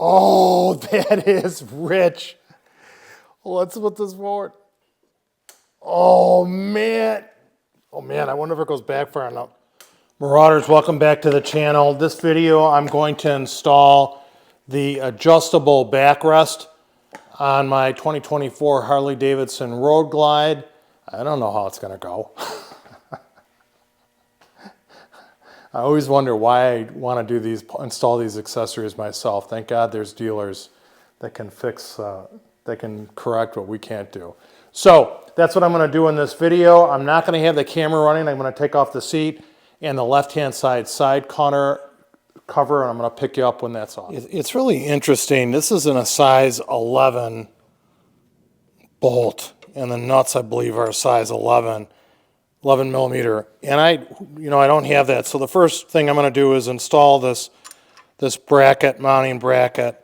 Oh, that is rich. Let's put this forward. Oh, man. Oh, man, I wonder if it goes back far enough. Marauders, welcome back to the channel. This video, I'm going to install the adjustable backrest on my 2024 Harley Davidson Road Glide. I don't know how it's going to go. I always wonder why I want to do these, install these accessories myself. Thank God there's dealers that can fix, that can correct what we can't do. So that's what I'm going to do in this video. I'm not going to have the camera running. I'm going to take off the seat and the left-hand side cover, and I'm going to pick you up when that's off. It's really interesting. This is in a size 11 bolt, and the nuts, I believe, are a size 11 millimeter. And I don't have that. So the first thing I'm going to do is install this bracket, mounting bracket,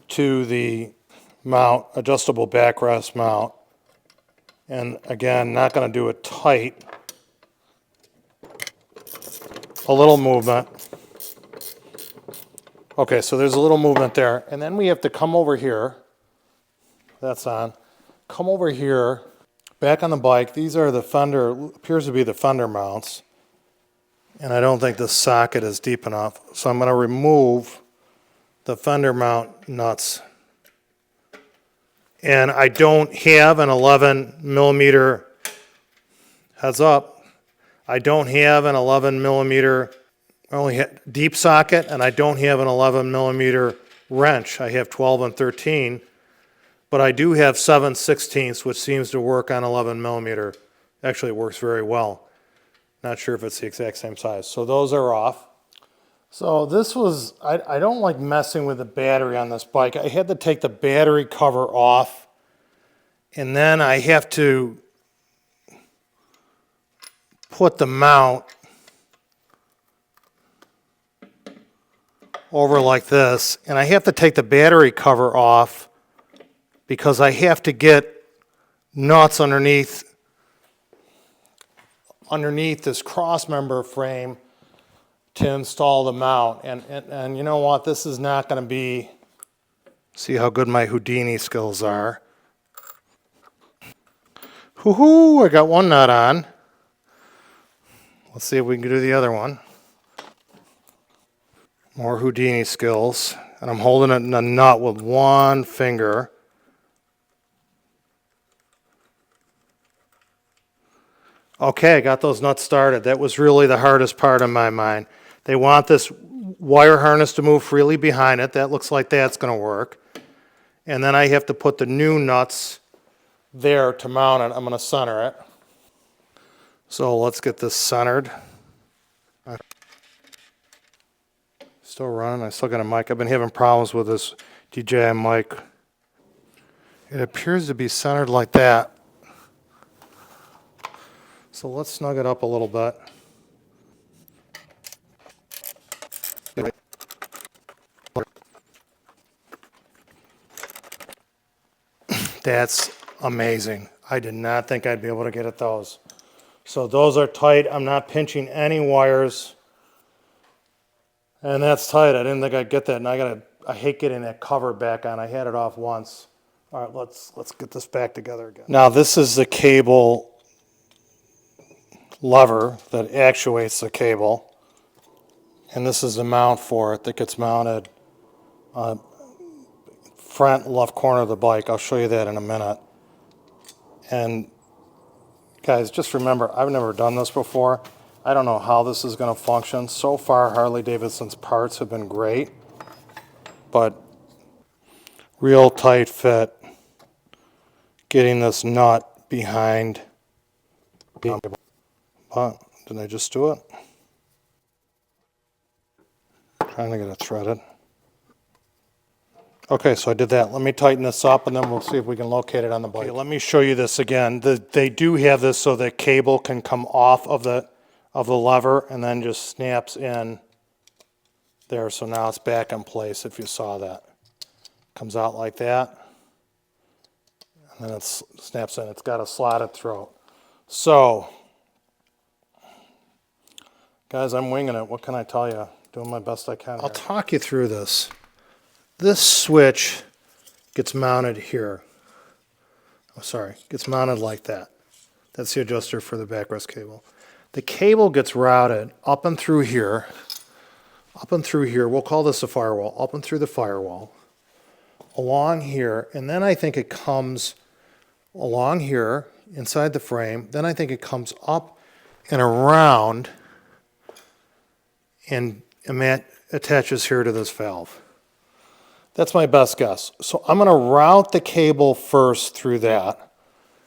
to the mount, adjustable backrest mount. And again, not going to do it tight. A little movement. Okay, so there's a little movement there. And then we have to come over here. That's on. Come over here. Back on the bike, these are the fender, appears to be the fender mounts. And I don't think the socket is deep enough. So I'm going to remove the fender mount nuts. And I don't have an 11 millimeter, heads up, I don't have an 11 millimeter, I only have deep socket, and I don't have an 11 millimeter wrench. I have 12 and 13. But I do have 7/16, which seems to work on 11 millimeter. Actually, it works very well. Not sure if it's the exact same size. So those are off. So this was, I don't like messing with the battery on this bike. I had to take the battery cover off, and then I have to put the mount over like this, and I have to take the battery cover off because I have to get nuts underneath this cross member frame to install the mount. And you know what, this is not going to be, see how good my Houdini skills are. Hoo-hoo, I got one nut on. Let's see if we can do the other one. More Houdini skills. And I'm holding it in a nut with one finger. Okay, I got those nuts started. That was really the hardest part in my mind. They want this wire harness to move freely behind it. That looks like that's going to work. And then I have to put the new nuts there to mount it. I'm going to center it. So let's get this centered. Still running. I still got a mic. I've been having problems with this DJI mic. It appears to be centered like that. So let's snug it up a little bit. That's amazing. I did not think I'd be able to get at those. So those are tight. I'm not pinching any wires. And that's tight. I didn't think I'd get that. And I hate getting that cover back on. I had it off once. All right, let's get this back together again. Now this is the cable lever that actuates the cable, and this is the mount for it that gets mounted front left corner of the bike. I'll show you that in a minute. And guys, just remember, I've never done this before. I don't know how this is going to function. So far, Harley Davidson's parts have been great, but real tight fit getting this nut behind. But did I just do it? Trying to get it threaded. Okay, so I did that. Let me tighten this up and then we'll see if we can locate it on the bike. Okay, let me show you this again. They do have this so the cable can come off of the lever and then just snaps in there. So now it's back in place if you saw that. Comes out like that. And then it snaps in. It's got a slotted throat. So guys, I'm winging it. What can I tell you? Doing my best I can. I'll talk you through this. this switch gets mounted here. Oh, sorry, gets mounted like that. That's the adjuster for the backrest cable. The cable gets routed up and through here, we'll call this a firewall, up and through the firewall, along here, and then I think it comes along here, inside the frame, then I think it comes up and around and attaches here to this valve. That's my best guess. So I'm going to route the cable first through that.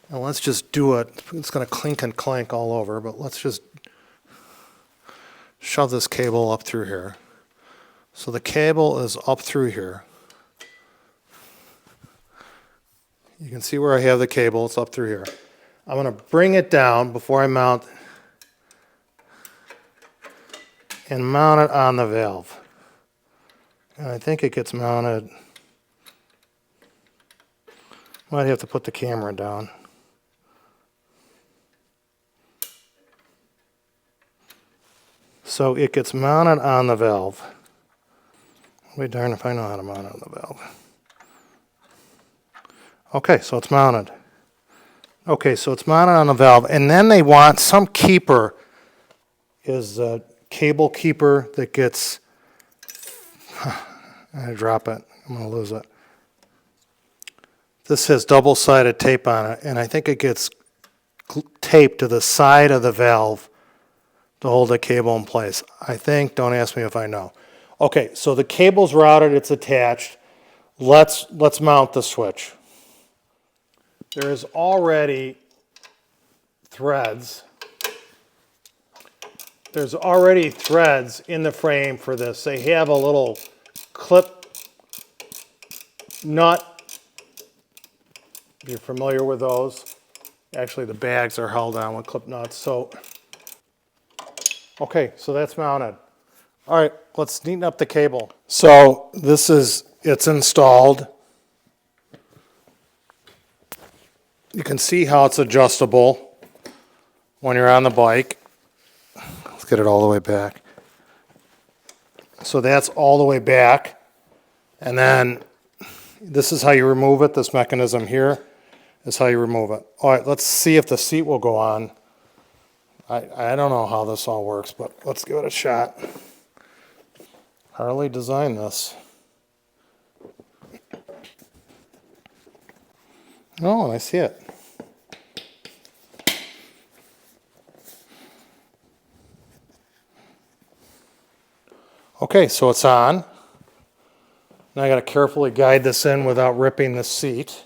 And let's just do it. It's going to clink and clank all over, but let's just shove this cable up through here. So the cable is up through here. You can see where I have the cable. It's up through here. I'm going to bring it down before I mount and mount it on the valve. And I think it gets mounted. Might have to put the camera down. So it gets mounted on the valve. I'll be darned if I know how to mount it on the valve. Okay, so it's mounted. Okay, so it's mounted on the valve, and then they want some keeper, is a cable keeper that gets, I drop it, I'm going to lose it. This has double-sided tape on it, and I think it gets taped to the side of the valve to hold the cable in place. I think, don't ask me if I know. Okay, so the cable's routed, it's attached. Let's mount the switch. There's already threads. There's already threads in the frame for this. They have a little clip nut. If you're familiar with those. Actually, the bags are held on with clip nuts. So, okay, so that's mounted. All right, let's neaten up the cable. So it's installed. You can see how it's adjustable when you're on the bike. Let's get it all the way back. So that's all the way back. And then this is how you remove it. This mechanism here is how you remove it. All right, let's see if the seat will go on. I don't know how this all works, but let's give it a shot. Harley designed this. Oh, and I see it. Okay, so it's on. Now I got to carefully guide this in without ripping the seat.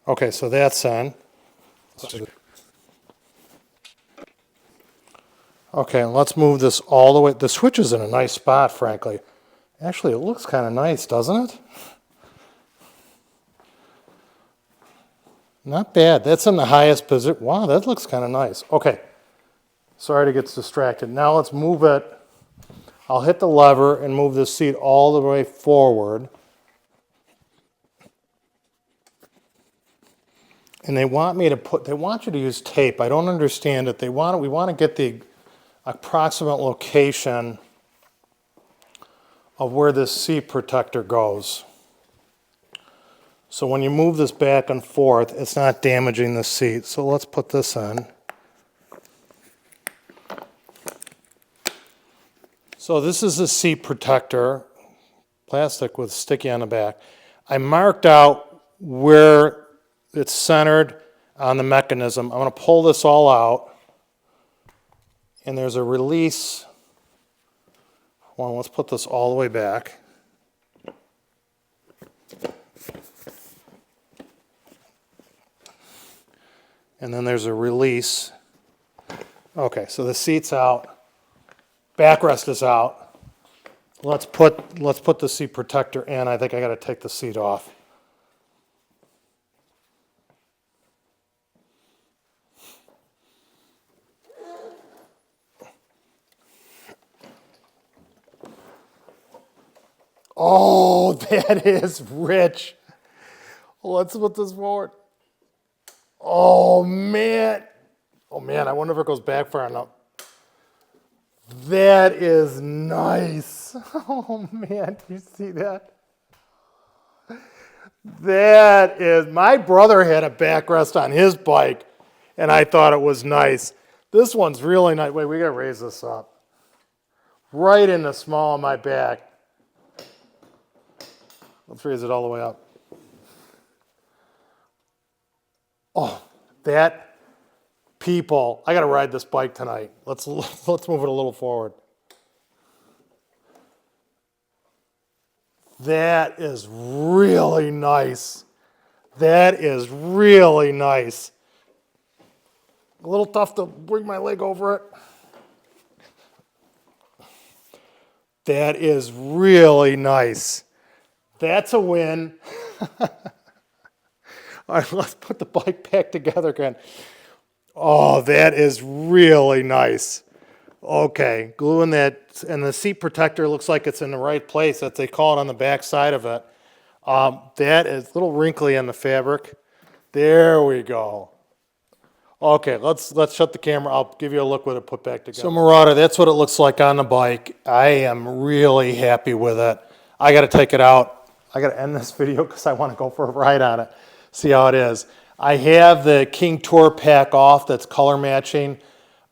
Okay, so that's on. Okay, let's move this all the way. The switch is in a nice spot, frankly. Actually, it looks kind of nice, doesn't it? Not bad. That's in the highest position. Wow, that looks kind of nice. Okay. Sorry to get distracted. Now let's move it. I'll hit the lever and move the seat all the way forward. And they want you to use tape. I don't understand it. We want to get the approximate location of where this seat protector goes. So when you move this back and forth, it's not damaging the seat. So let's put this in. So this is the seat protector, plastic with sticky on the back. I marked out where it's centered on the mechanism. I'm going to pull this all out, and there's a release. Well, let's put this all the way back. And then there's a release. Okay, so the seat's out. Backrest is out. Let's put the seat protector in. I think I got to take the seat off. Oh, that is rich. Let's put this forward. Oh man, I wonder if it goes back far enough. That is nice. Oh man, do you see that? That is, my brother had a backrest on his bike and I thought it was nice. This one's really nice. Wait, we gotta raise this up. Right in the small of my back. Let's raise it all the way up. Oh, that, people, I gotta ride this bike tonight. Let's move it a little forward. That is really nice. That is really nice. A little tough to bring my leg over it. That is really nice. That's a win. All right, let's put the bike back together again. Oh, that is really nice. Okay, gluing that, and the seat protector looks like it's in the right place, that they call it on the back side of it. That is a little wrinkly on the fabric. There we go. Okay, let's shut the camera. I'll give you a look with it put back together. So Marauder, that's what it looks like on the bike. I am really happy with it. I got to take it out. I got to end this video because I want to go for a ride on it. See how it is. I have the King Tour pack off that's color matching.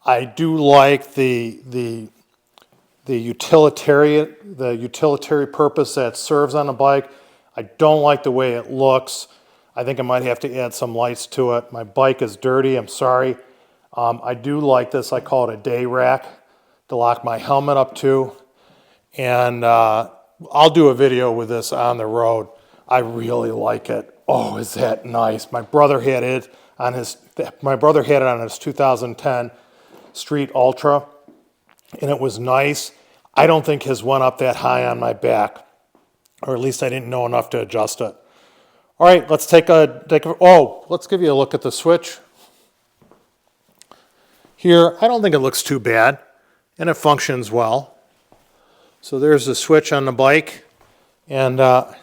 I do like the utilitarian purpose that it serves on the bike. I don't like the way it looks. I think I might have to add some lights to it. My bike is dirty, I'm sorry. I do like this, I call it a day rack to lock my helmet up to. And I'll do a video with this on the road. I really like it. Oh, is that nice? My brother had it on his 2010 Street Ultra, and it was nice. I don't think his went up that high on my back, or at least I didn't know enough to adjust it. All right, let's let's give you a look at the switch. Here, I don't think it looks too bad, and it functions well. So there's the switch on the bike, and I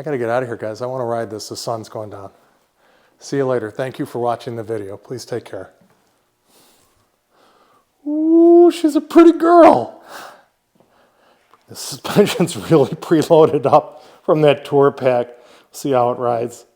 gotta get out of here, guys. I wanna ride this, the sun's going down. See you later. Thank you for watching the video. Please take care. Ooh, she's a pretty girl. The suspension's really preloaded up from that tour pack. See how it rides.